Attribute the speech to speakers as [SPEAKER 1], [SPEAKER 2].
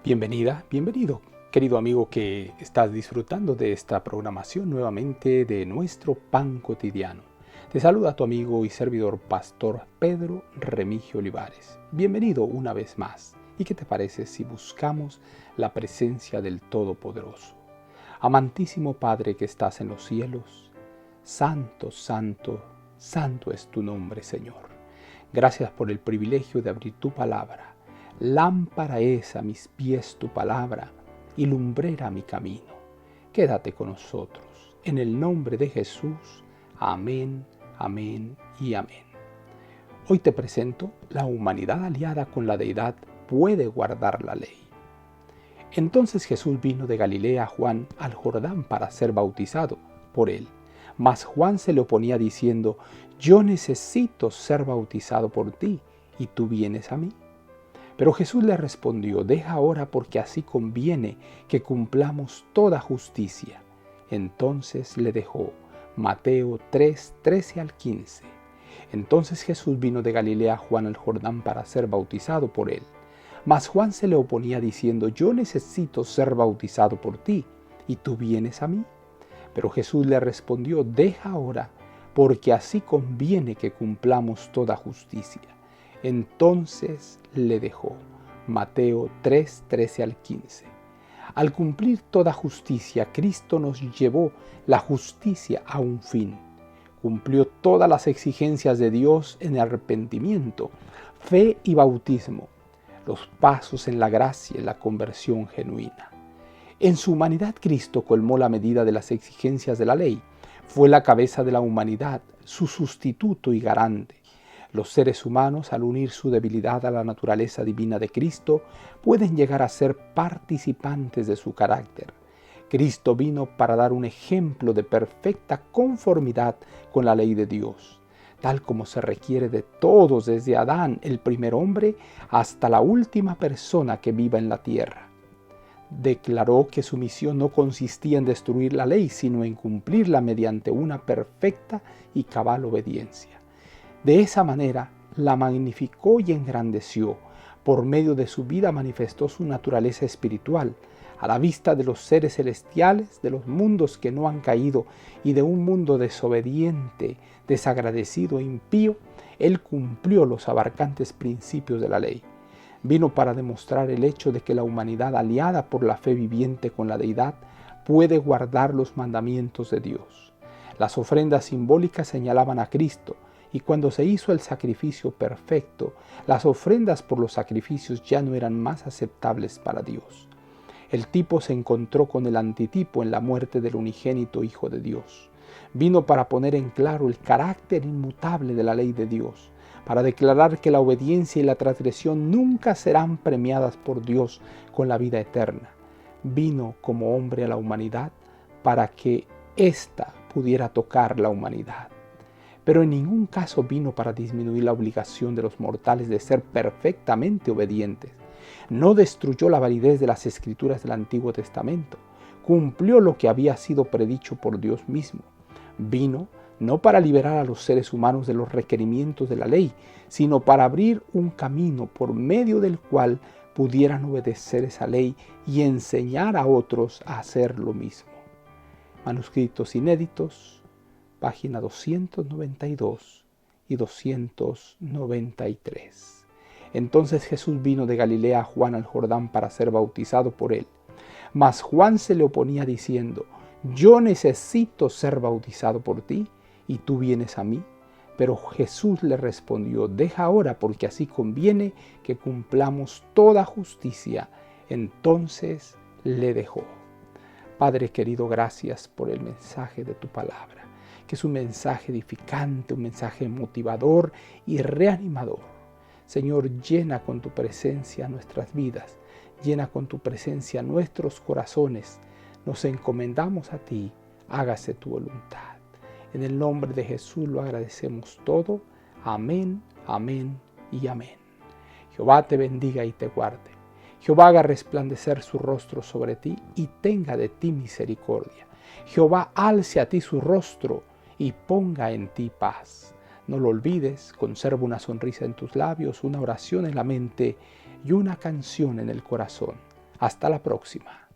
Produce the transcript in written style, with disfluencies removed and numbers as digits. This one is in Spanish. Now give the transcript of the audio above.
[SPEAKER 1] Bienvenida, bienvenido, querido amigo que estás disfrutando de esta programación nuevamente de nuestro Pan Cotidiano. Te saluda tu amigo y servidor Pastor Pedro Remigio Olivares. Bienvenido una vez más. ¿Y qué te parece si buscamos la presencia del Todopoderoso? Amantísimo Padre que estás en los cielos, santo, santo, santo es tu nombre, Señor. Gracias por el privilegio de abrir tu palabra. Lámpara es a mis pies tu palabra y lumbrera mi camino. Quédate con nosotros. En el nombre de Jesús. Amén, amén y amén. Hoy te presento: la humanidad aliada con la deidad puede guardar la ley. Entonces Jesús vino de Galilea a Juan al Jordán para ser bautizado por él. Mas Juan se le oponía diciendo: yo necesito ser bautizado por ti, ¿y tú vienes a mí? Pero Jesús le respondió: deja ahora, porque así conviene que cumplamos toda justicia. Entonces le dejó. Mateo 3, 13 al 15. Entonces Jesús vino de Galilea a Juan al Jordán para ser bautizado por él. Mas Juan se le oponía diciendo: yo necesito ser bautizado por ti, ¿y tú vienes a mí? Pero Jesús le respondió: deja ahora, porque así conviene que cumplamos toda justicia. Entonces le dejó. Mateo 3, 13 al 15. Al cumplir toda justicia, Cristo nos llevó la justicia a un fin. Cumplió todas las exigencias de Dios en arrepentimiento, fe y bautismo, los pasos en la gracia y la conversión genuina. En su humanidad, Cristo colmó la medida de las exigencias de la ley. Fue la cabeza de la humanidad, su sustituto y garante. Los seres humanos, al unir su debilidad a la naturaleza divina de Cristo, pueden llegar a ser participantes de su carácter. Cristo vino para dar un ejemplo de perfecta conformidad con la ley de Dios, tal como se requiere de todos, desde Adán, el primer hombre, hasta la última persona que viva en la tierra. Declaró que su misión no consistía en destruir la ley, sino en cumplirla mediante una perfecta y cabal obediencia. De esa manera la magnificó y engrandeció. Por medio de su vida manifestó su naturaleza espiritual, a la vista de los seres celestiales, de los mundos que no han caído y de un mundo desobediente, desagradecido e impío. Él cumplió los abarcantes principios de la ley. Vino para demostrar el hecho de que la humanidad, aliada por la fe viviente con la deidad, puede guardar los mandamientos de Dios. Las ofrendas simbólicas señalaban a Cristo, y cuando se hizo el sacrificio perfecto, las ofrendas por los sacrificios ya no eran más aceptables para Dios. El tipo se encontró con el antitipo en la muerte del unigénito Hijo de Dios. Vino para poner en claro el carácter inmutable de la ley de Dios, para declarar que la obediencia y la transgresión nunca serán premiadas por Dios con la vida eterna. Vino como hombre a la humanidad para que ésta pudiera tocar la humanidad. Pero en ningún caso vino para disminuir la obligación de los mortales de ser perfectamente obedientes. No destruyó la validez de las escrituras del Antiguo Testamento. Cumplió lo que había sido predicho por Dios mismo. Vino no para liberar a los seres humanos de los requerimientos de la ley, sino para abrir un camino por medio del cual pudieran obedecer esa ley y enseñar a otros a hacer lo mismo. Manuscritos inéditos, página 292 y 293. Entonces Jesús vino de Galilea a Juan al Jordán para ser bautizado por él. Mas Juan se le oponía diciendo: yo necesito ser bautizado por ti, ¿y tú vienes a mí? Pero Jesús le respondió: deja ahora, porque así conviene que cumplamos toda justicia. Entonces le dejó. Padre querido, gracias por el mensaje de tu palabra, que es un mensaje edificante, un mensaje motivador y reanimador. Señor, llena con tu presencia nuestras vidas, llena con tu presencia nuestros corazones. Nos encomendamos a ti, hágase tu voluntad. En el nombre de Jesús lo agradecemos todo. Amén, amén y amén. Jehová te bendiga y te guarde. Jehová haga resplandecer su rostro sobre ti y tenga de ti misericordia. Jehová alce a ti su rostro y ponga en ti paz. No lo olvides, conserva una sonrisa en tus labios, una oración en la mente y una canción en el corazón. Hasta la próxima.